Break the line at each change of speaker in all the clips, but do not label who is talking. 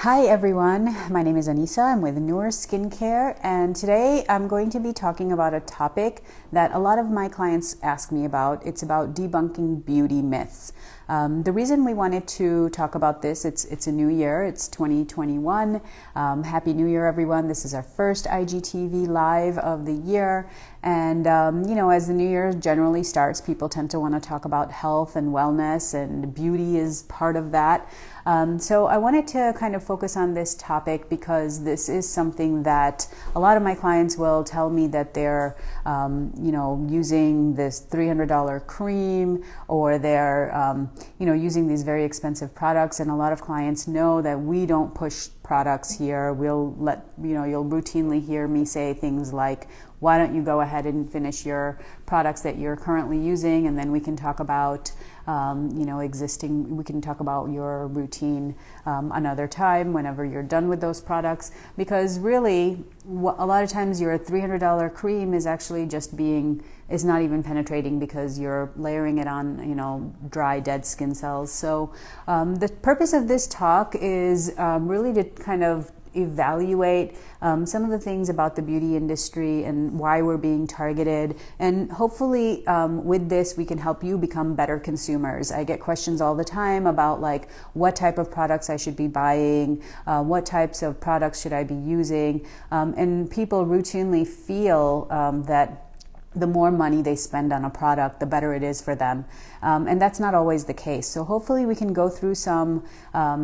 Hi everyone, my name is Anisa. I'm with Noor Skincare, and today I'm going to be talking about a topic that a lot of my clients ask me about. It's about debunking beauty myths. The reason we wanted to talk about this, it's a new year, it's 2021. Happy New Year everyone. This is our first IGTV live of the year, and as the new year generally starts, people tend to want to talk about health and wellness, and beauty is part of that. So I wanted to kind of focus on this topic because this is something that a lot of my clients will tell me that they're, using this $300 cream, or they're, using these very expensive products. And a lot of clients know that we don't push products here. You'll routinely hear me say things like, why don't you go ahead and finish your products that you're currently using, and then we can talk about we can talk about your routine another time whenever you're done with those products. Because really, a lot of times your $300 cream is actually is not even penetrating because you're layering it on, dry, dead skin cells. So the purpose of this talk is really to kind of evaluate some of the things about the beauty industry and why we're being targeted. And hopefully with this, we can help you become better consumers. I get questions all the time about what type of products I should be buying, what types of products should I be using. And people routinely feel that the more money they spend on a product, the better it is for them. And that's not always the case. So hopefully we can go through some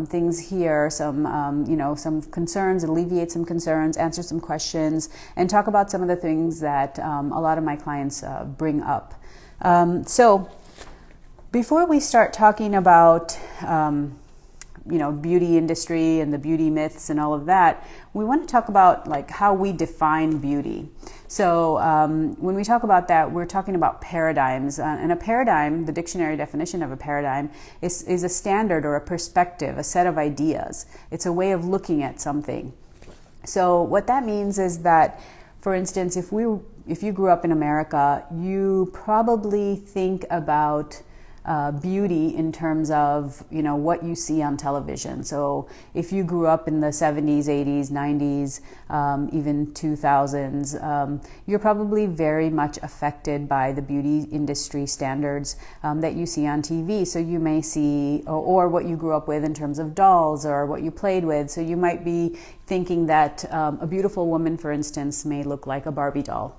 things here, some concerns, alleviate some concerns, answer some questions, and talk about some of the things that a lot of my clients bring up. So before we start talking about beauty industry and the beauty myths and all of that, we want to talk about how we define beauty. So when we talk about that, we're talking about paradigms. And a paradigm, the dictionary definition of a paradigm, is a standard or a perspective, a set of ideas. It's a way of looking at something. So what that means is that, for instance, if you grew up in America, you probably think about beauty in terms of what you see on television. So if you grew up in the 70s, 80s, 90s, even 2000s, you're probably very much affected by the beauty industry standards that you see on TV. So you may see, or what you grew up with in terms of dolls, or what you played with. So you might be thinking that a beautiful woman, for instance, may look like a Barbie doll.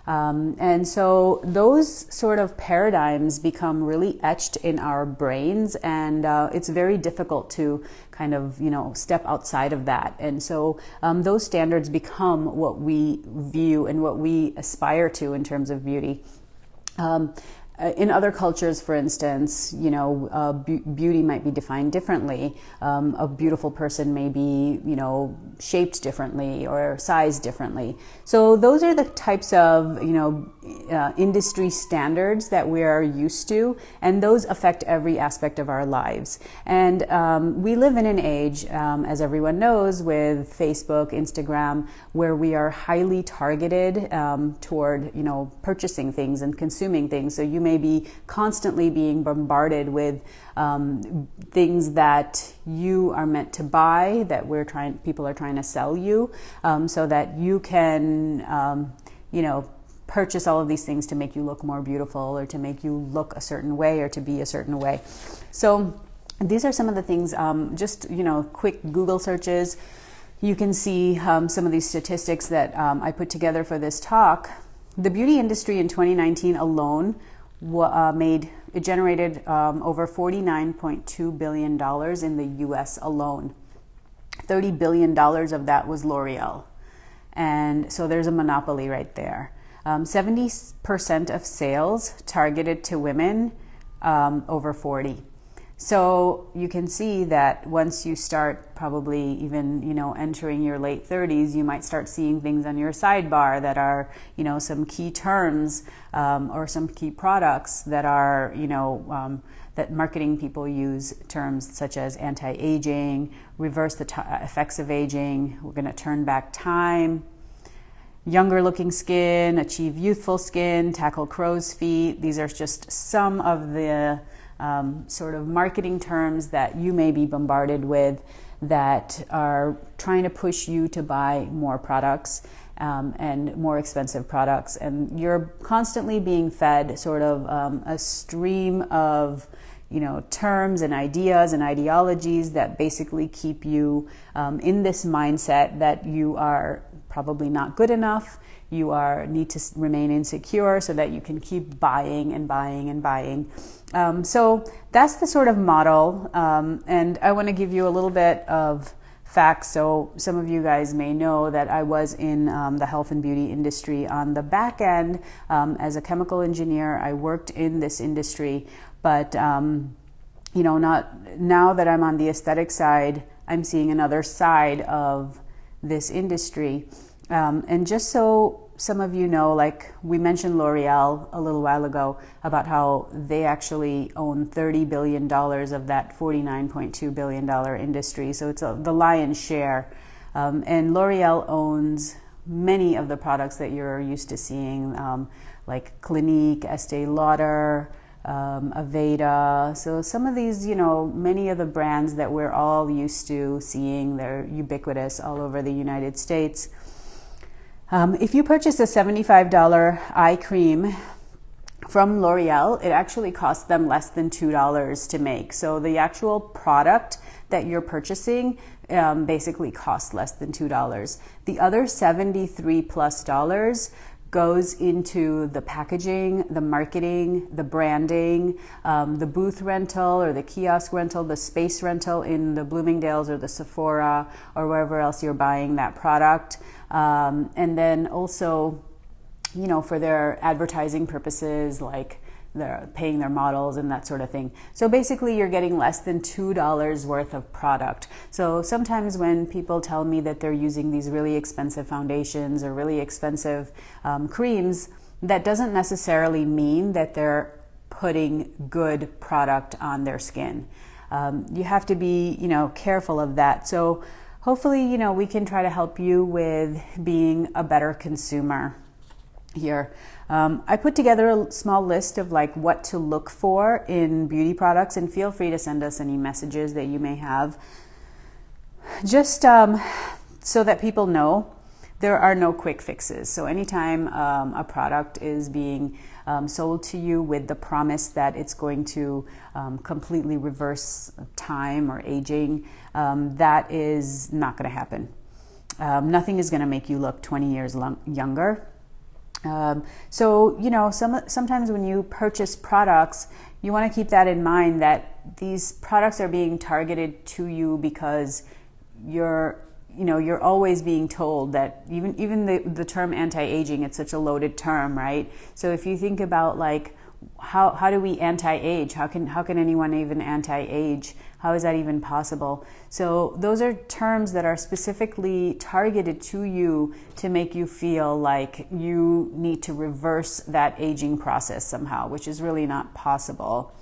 And so those sort of paradigms become really etched in our brains, and it's very difficult to kind of, step outside of that. And so those standards become what we view and what we aspire to in terms of beauty. In other cultures, for instance, beauty might be defined differently. A beautiful person may be, shaped differently or sized differently. So those are the types of, industry standards that we are used to, and those affect every aspect of our lives. And we live in an age, as everyone knows, with Facebook, Instagram, where we are highly targeted toward, purchasing things and consuming things. So you may be constantly being bombarded with things that you are meant to buy, that people are trying to sell you, so that you can, purchase all of these things to make you look more beautiful, or to make you look a certain way, or to be a certain way. So these are some of the things, quick Google searches. You can see some of these statistics that I put together for this talk. The beauty industry in 2019 alone generated over $49.2 billion in the US alone. $30 billion of that was L'Oreal. And so there's a monopoly right there. 70% of sales targeted to women over 40. So you can see that once you start probably even, entering your late 30s, you might start seeing things on your sidebar that are, some key terms or some key products that are, that marketing people use, terms such as anti-aging, reverse the effects of aging, we're going to turn back time, younger looking skin, achieve youthful skin, tackle crow's feet. These are just some of the sort of marketing terms that you may be bombarded with that are trying to push you to buy more products and more expensive products. And you're constantly being fed sort of a stream of terms and ideas and ideologies that basically keep you in this mindset that you are probably not good enough. You need to remain insecure so that you can keep buying and buying and buying. So that's the sort of model. And I want to give you a little bit of facts. So some of you guys may know that I was in the health and beauty industry on the back end as a chemical engineer. I worked in this industry, but not now that I'm on the aesthetic side, I'm seeing another side of this industry. And just so some of you know, like we mentioned L'Oreal a little while ago about how they actually own $30 billion of that $49.2 billion industry. So it's the lion's share. And L'Oreal owns many of the products that you're used to seeing, like Clinique, Estee Lauder, Aveda. So some of these, many of the brands that we're all used to seeing, they're ubiquitous all over the United States. If you purchase a $75 eye cream from L'Oreal, it actually costs them less than $2 to make. So the actual product that you're purchasing basically costs less than $2. The other $73+ goes into the packaging, the marketing, the branding, the booth rental or the kiosk rental, the space rental in the Bloomingdale's or the Sephora or wherever else you're buying that product. And then also, for their advertising purposes, like they're paying their models and that sort of thing. So basically you're getting less than $2 worth of product. So sometimes when people tell me that they're using these really expensive foundations or really expensive creams, that doesn't necessarily mean that they're putting good product on their skin. You have to be, careful of that. So hopefully, we can try to help you with being a better consumer here. I put together a small list of what to look for in beauty products, and feel free to send us any messages that you may have. Just so that people know, there are no quick fixes. So anytime a product is being sold to you with the promise that it's going to completely reverse time or aging, that is not going to happen. Nothing is going to make you look 20 years younger. Sometimes when you purchase products, you want to keep that in mind, that these products are being targeted to you because you're always being told that even the term anti-aging, it's such a loaded term, right? So if you think about how do we anti-age? How can anyone even anti-age? How is that even possible? So those are terms that are specifically targeted to you to make you feel like you need to reverse that aging process somehow, which is really not possible.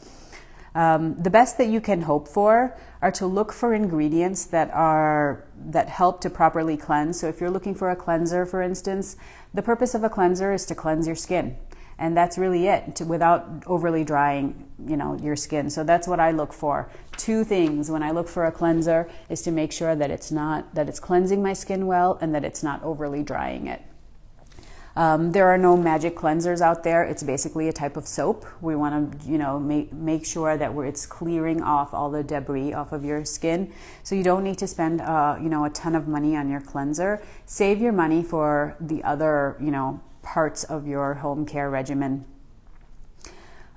The best that you can hope for are to look for ingredients that help to properly cleanse. So if you're looking for a cleanser, for instance, the purpose of a cleanser is to cleanse your skin. And that's really it, without overly drying, your skin. So that's what I look for. Two things when I look for a cleanser is to make sure that it's cleansing my skin well and that it's not overly drying it. There are no magic cleansers out there. It's basically a type of soap. We want to, make sure that it's clearing off all the debris off of your skin. So you don't need to spend, a ton of money on your cleanser. Save your money for the other, parts of your home care regimen.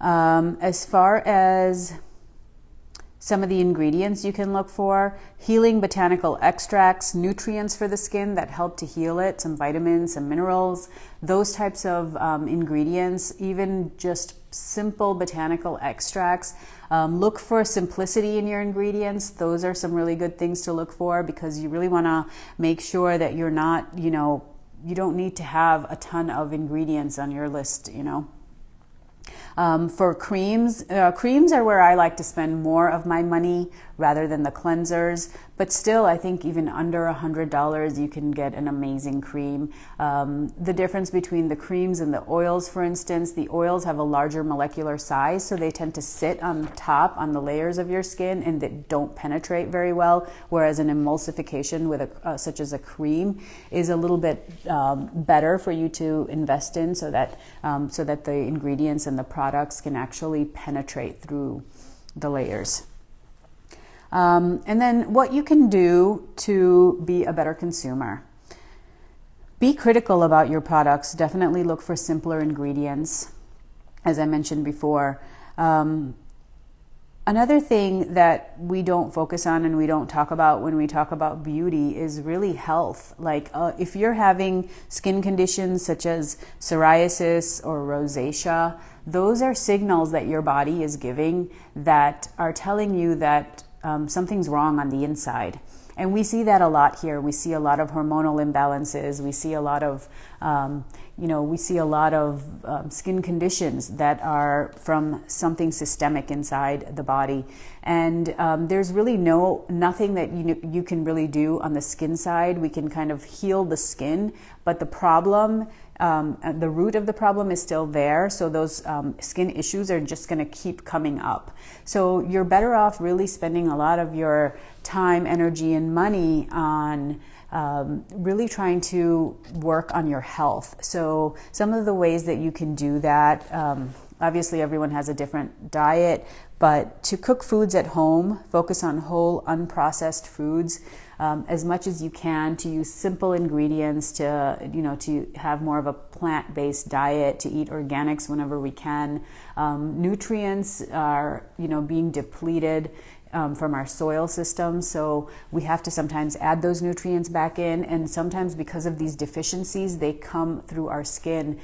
As far as some of the ingredients you can look for, healing botanical extracts, nutrients for the skin that help to heal it, some vitamins, some minerals, those types of ingredients, even just simple botanical extracts. Look for simplicity in your ingredients. Those are some really good things to look for, because you really want to make sure that you're not, you don't need to have a ton of ingredients on your list, For creams are where I like to spend more of my money rather than the cleansers. But still, I think even under $100, you can get an amazing cream. The difference between the creams and the oils, for instance, the oils have a larger molecular size, so they tend to sit on top on the layers of your skin and that don't penetrate very well, whereas an emulsification with such as a cream is a little bit better for you to invest in, so that the ingredients and the products can actually penetrate through the layers. And then what you can do to be a better consumer. Be critical about your products. Definitely look for simpler ingredients, as I mentioned before. Another thing that we don't focus on and we don't talk about when we talk about beauty is really health. Like if you're having skin conditions such as psoriasis or rosacea, those are signals that your body is giving that are telling you that something's wrong on the inside. And we see that a lot here. We see a lot of hormonal imbalances. We see a lot of, skin conditions that are from something systemic inside the body. And there's really nothing that you can really do on the skin side. We can kind of heal the skin, but the problem, the root of the problem is still there. So those skin issues are just going to keep coming up. So you're better off really spending a lot of your time, energy, and money on really trying to work on your health. So some of the ways that you can do that, obviously everyone has a different diet, but to cook foods at home, focus on whole, unprocessed foods as much as you can, to use simple ingredients, to have more of a plant-based diet, to eat organics whenever we can. Nutrients are, being depleted from our soil system, so we have to sometimes add those nutrients back in, and sometimes because of these deficiencies, they come through our skin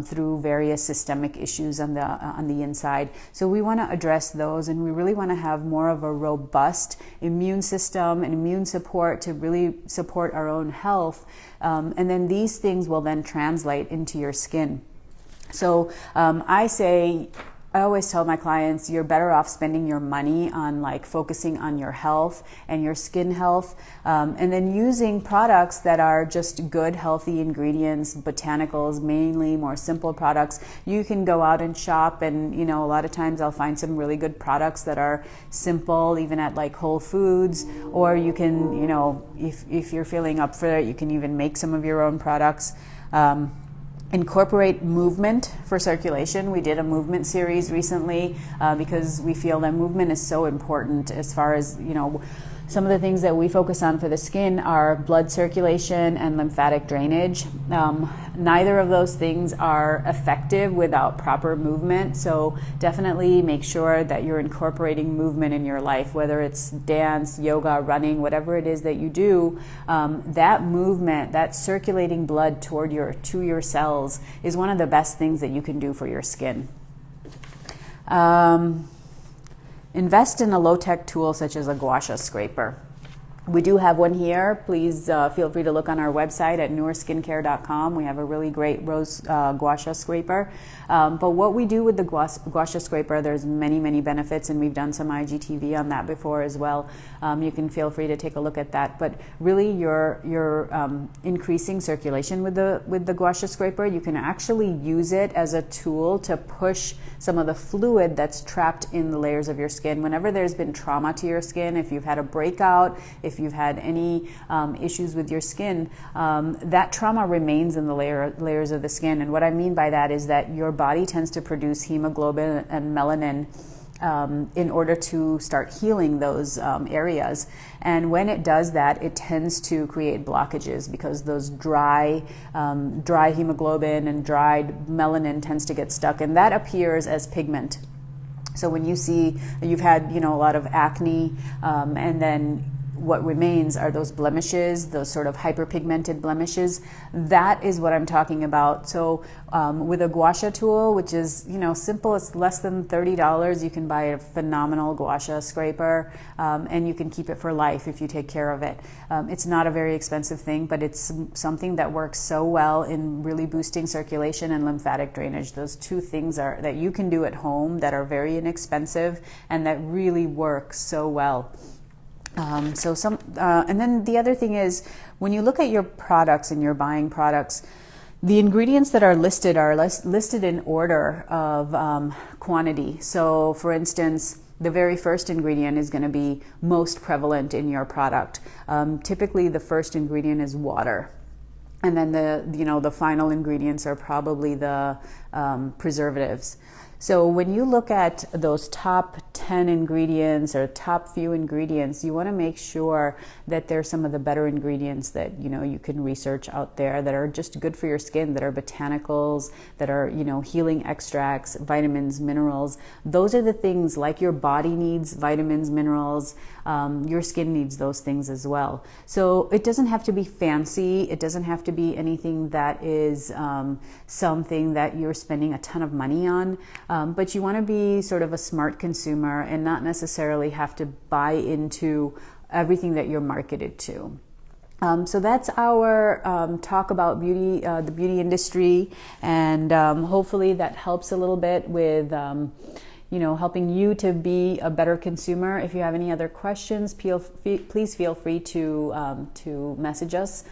through various systemic issues on the inside. So we want to address those, and we really want to have more of a robust immune system and immune support to really support our own health, and then these things will then translate into your skin. So I always tell my clients, you're better off spending your money on focusing on your health and your skin health, and then using products that are just good, healthy ingredients, botanicals, mainly more simple products. You can go out and shop, and a lot of times I'll find some really good products that are simple, even at Whole Foods, or you can, if you're feeling up for it, you can even make some of your own products. Incorporate movement for circulation. We did a movement series recently because we feel that movement is so important as far as, some of the things that we focus on for the skin are blood circulation and lymphatic drainage. Neither of those things are effective without proper movement, so definitely make sure that you're incorporating movement in your life, whether it's dance, yoga, running, whatever it is that you do. That movement, that circulating blood to your cells is one of the best things that you can do for your skin. Invest in a low-tech tool such as a gua sha scraper. We do have one here. Please feel free to look on our website at noorskincare.com. We have a really great rose gua sha scraper. But what we do with the gua sha scraper, there's many, many benefits, and we've done some IGTV on that before as well. You can feel free to take a look at that. But really, you're increasing circulation with the gua sha scraper. You can actually use it as a tool to push some of the fluid that's trapped in the layers of your skin. Whenever there's been trauma to your skin, if you've had a breakout, if you've had any issues with your skin, that trauma remains in the layers of the skin. And what I mean by that is that your body tends to produce hemoglobin and melanin in order to start healing those areas. And when it does that, it tends to create blockages because those dry hemoglobin and dried melanin tends to get stuck, and that appears as pigment. So when you see you've had a lot of acne, and then what remains are those blemishes, those sort of hyperpigmented blemishes. That is what I'm talking about. So with a gua sha tool, which is simple, it's less than $30. You can buy a phenomenal gua sha scraper, and you can keep it for life if you take care of it. It's not a very expensive thing, but it's something that works so well in really boosting circulation and lymphatic drainage. Those two things that you can do at home that are very inexpensive and that really work so well. And then the other thing is, when you look at your products and you're buying products, the ingredients that are listed in order of quantity. So, for instance, the very first ingredient is going to be most prevalent in your product. Typically, the first ingredient is water, and then the final ingredients are probably the preservatives. So when you look at those top 10 ingredients or top few ingredients, you want to make sure that they're some of the better ingredients that you can research out there, that are just good for your skin, that are botanicals, that are healing extracts, vitamins, minerals. Those are the things, like your body needs vitamins, minerals, your skin needs those things as well. So it doesn't have to be fancy. It doesn't have to be anything that is something that you're spending a ton of money on. But you want to be sort of a smart consumer and not necessarily have to buy into everything that you're marketed to. So that's our talk about beauty, the beauty industry, and hopefully that helps a little bit with helping you to be a better consumer. If you have any other questions, please feel free to message us.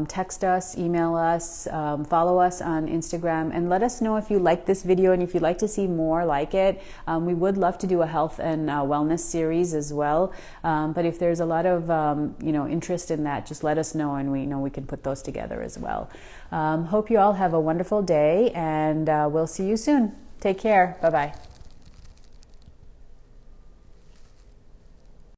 Text us, email us, follow us on Instagram, and let us know if you like this video and if you'd like to see more like it. We would love to do a health and wellness series as well. But if there's a lot of interest in that, just let us know, and we can put those together as well. Hope you all have a wonderful day, and we'll see you soon. Take care. Bye-bye.